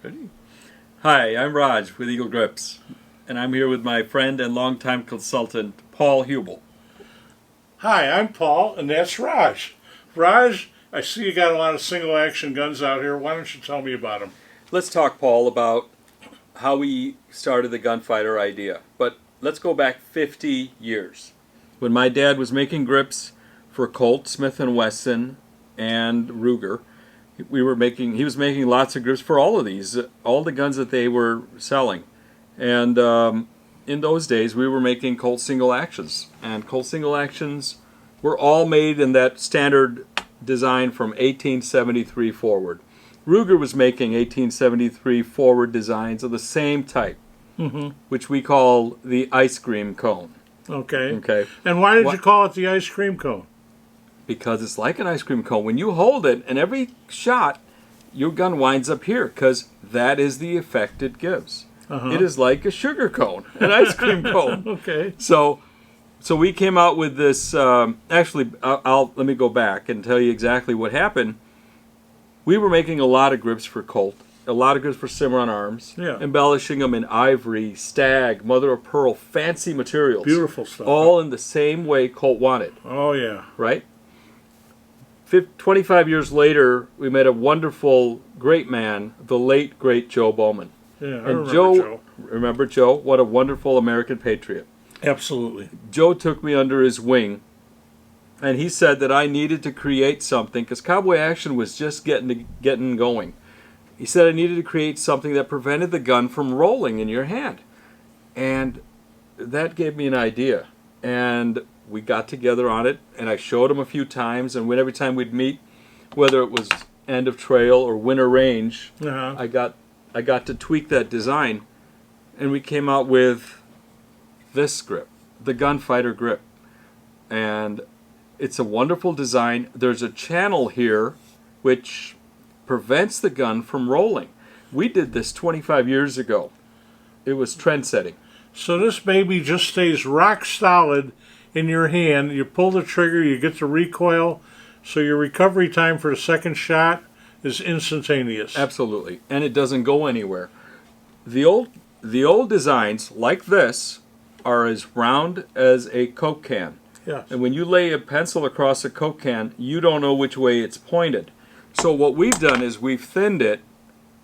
Ready? Hi, I'm Raj with Eagle Grips, and I'm here with my friend and longtime consultant, Paul Hubel. Hi, I'm Paul, and that's Raj. Raj, I see you got a lot of single-action guns out here. Why don't you tell me about them? Let's talk, Paul, about how we started the Gunfighter idea. But let's go back 50 years. When my dad was making grips for Colt, Smith & Wesson, and Ruger, he was making lots of grips for all of these, all the guns that they were selling. And in those days, we were making Colt single actions. And Colt single actions were all made in that standard design from 1873 forward. Ruger was making 1873 forward designs of the same type, which we call the ice cream cone. Okay. And why did you call it the ice cream cone? Because it's like an ice cream cone. When you hold it, and every shot, your gun winds up here, because that is the effect it gives. It is like a sugar cone, an ice cream cone. Okay. So we came out with this. Actually, let me go back and tell you exactly what happened. We were making a lot of grips for Colt, a lot of grips for Cimarron Arms, embellishing them in ivory, stag, mother of pearl, fancy materials. Beautiful stuff. All in the same way Colt wanted. Oh, yeah. Right? 25 years later, we met a wonderful, great man, the late, great Joe Bowman. Yeah, I and remember Joe. Remember Joe? What a wonderful American patriot. Absolutely. Joe took me under his wing, and he said that I needed to create something, because cowboy action was just getting going. He said I needed to create something that prevented the gun from rolling in your hand. And that gave me an idea. And we got together on it, and I showed him a few times, and every time we'd meet, whether it was end of trail or winter range, I got to tweak that design, and we came out with this grip, the Gunfighter grip. And it's a wonderful design. There's a channel here which prevents the gun from rolling. We did this 25 years ago. It was trend-setting. So this baby just stays rock solid in your hand. You pull the trigger, you get the recoil, so your recovery time for the second shot is instantaneous. Absolutely, and it doesn't go anywhere. The old designs, like this, are as round as a Coke can. Yes. And when you lay a pencil across a Coke can, you don't know which way it's pointed. So what we've done is we've thinned it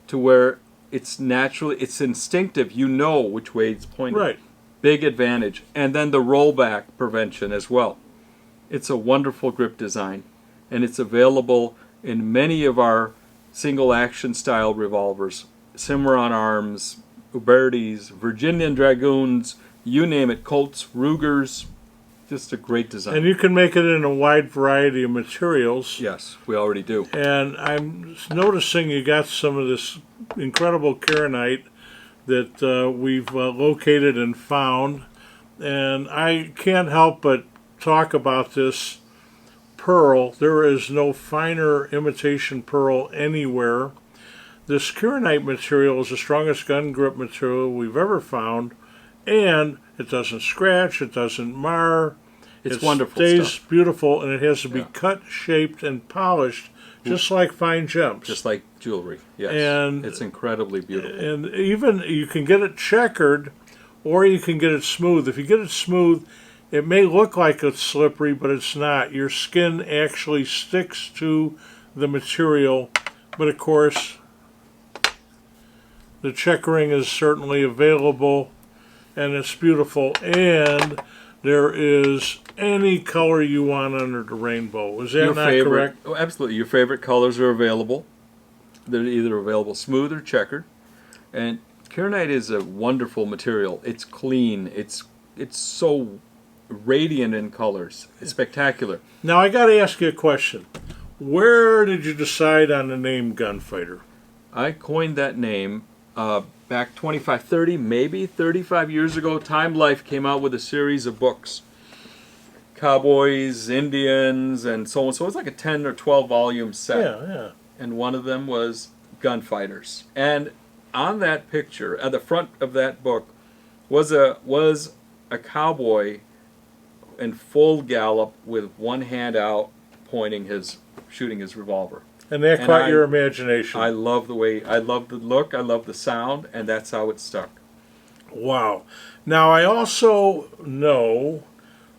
to where it's instinctive. You know which way it's pointed. Right. Big advantage. And then the rollback prevention as well. It's a wonderful grip design, and it's available in many of our single action style revolvers. Cimarron Arms, Ubertis, Virginian Dragoons, you name it, Colts, Rugers. Just a great design. And you can make it in a wide variety of materials. Yes, we already do. And I'm noticing you got some of this incredible Karenite that we've located and found. And I can't help but talk about this pearl. There is no finer imitation pearl anywhere. This Karenite material is the strongest gun grip material we've ever found. And it doesn't scratch, it doesn't mar. It's wonderful stuff. It stays stuff. beautiful, and it has to be cut, shaped, and polished, just like fine gems. Just like jewelry, yes. And it's incredibly beautiful. And even you can get it checkered, or you can get it smooth. If you get it smooth, it may look like it's slippery, but it's not. Your skin actually sticks to the material, but of course, the checkering is certainly available, and it's beautiful. And there is any color you want under the rainbow. Is that not correct? Oh, absolutely. Your favorite colors are available. They're either available smooth or checkered. And Karenite is a wonderful material. It's clean. It's so radiant in colors. It's spectacular. Now I got to ask you a question. Where did you decide on the name Gunfighter? I coined that name back 25, 30, maybe 35 years ago. Time Life came out with a series of books. Cowboys, Indians, and so on. So it was like a 10 or 12 volume set. Yeah. And one of them was Gunfighters. And on that picture, at the front of that book, was a cowboy in full gallop with one hand out, shooting his revolver. And that And caught your imagination. I love the look, I love the sound, and that's how it stuck. Wow. Now, I also know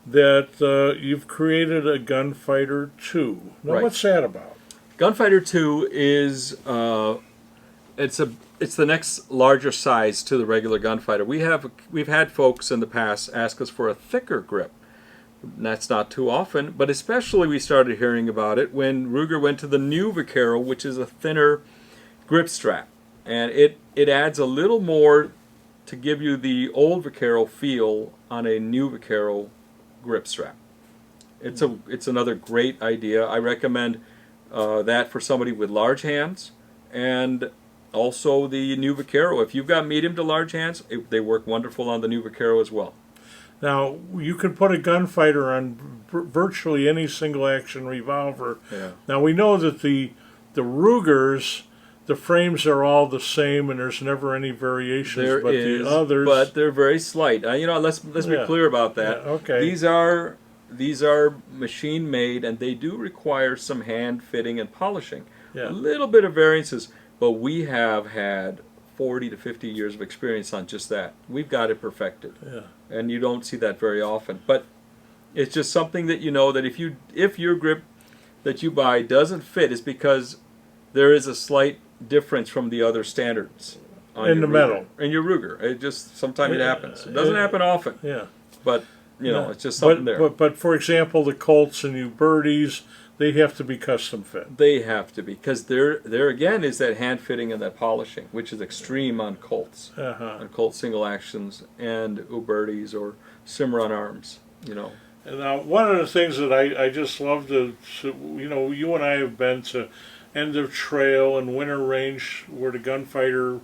that you've created a Gunfighter 2. Now, Right. what's that about? Gunfighter 2 is it's the next larger size to the regular Gunfighter. We've had folks in the past ask us for a thicker grip. That's not too often, but especially we started hearing about it when Ruger went to the new Vaquero, which is a thinner grip strap, and it adds a little more to give you the old Vaquero feel on a new Vaquero grip strap. It's another great idea. I recommend that for somebody with large hands, and also the new Vaquero. If you've got medium to large hands, they work wonderful on the new Vaquero as well. Now, you can put a Gunfighter on virtually any single-action revolver. Yeah. Now, we know that the Rugers, the frames are all the same, and there's never any variations. There but is, the others, but they're very slight. Let's be Yeah. clear about that. Yeah, okay. These are machine made, and they do require some hand fitting and polishing. Yeah. A little bit of variances, but we have had 40 to 50 years of experience on just that. We've got it perfected. Yeah. And you don't see that very often. But it's just something that you know that if your grip that you buy doesn't fit, is because there is a slight difference from the other standards on In your the Ruger. metal. In your Ruger. It just sometimes it happens. It doesn't happen often. Yeah. But you know, Yeah. it's just something there. But for example, the Colts and Ubertis, they have to be custom fit. They have to be, because there again is that hand fitting and that polishing, which is extreme on Colts, on Colt single actions and Ubertis or Cimarron arms. You know. And now, one of the things that I just love to, you and I have been to End of Trail and Winter Range, where the Gunfighter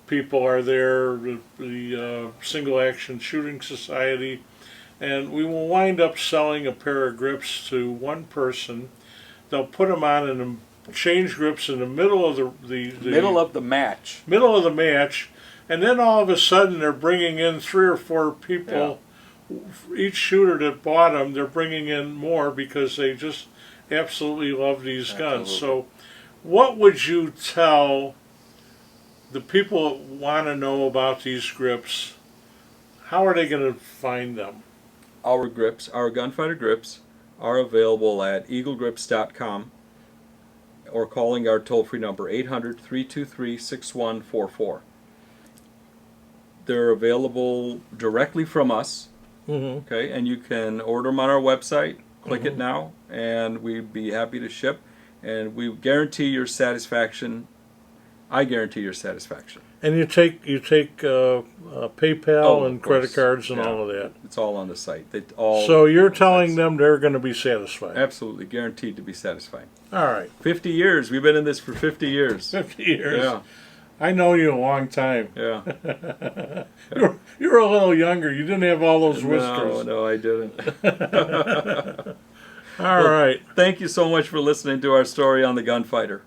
people are there, the Single Action Shooting Society, and we will wind up selling a pair of grips to one person. They'll put them on and change grips in the middle of the Middle of the match. middle of the match, and then all of a sudden they're bringing in 3 or 4 people. Each shooter that bought them, they're bringing in more because they just absolutely love these guns. So, what would you tell the people that want to know about these grips? How are they going to find them? Our grips, our Gunfighter grips, are available at eaglegrips.com or calling our toll-free number 800-323-6144. They're available directly from us, okay, and you can order them on our website, click it now, and we'd be happy to ship, and we guarantee your satisfaction. I guarantee your satisfaction. And you take PayPal and credit course. cards and all of that. It's all on the site. They all. So you're telling them they're going to be satisfied. Absolutely guaranteed to be satisfied. All right. 50 years. We've been in this for 50 years. 50 years. Yeah. I know you a long time. Yeah. You're a little younger. You didn't have all those whiskers. No, I didn't. All right. Thank you so much for listening to our story on the Gunfighter.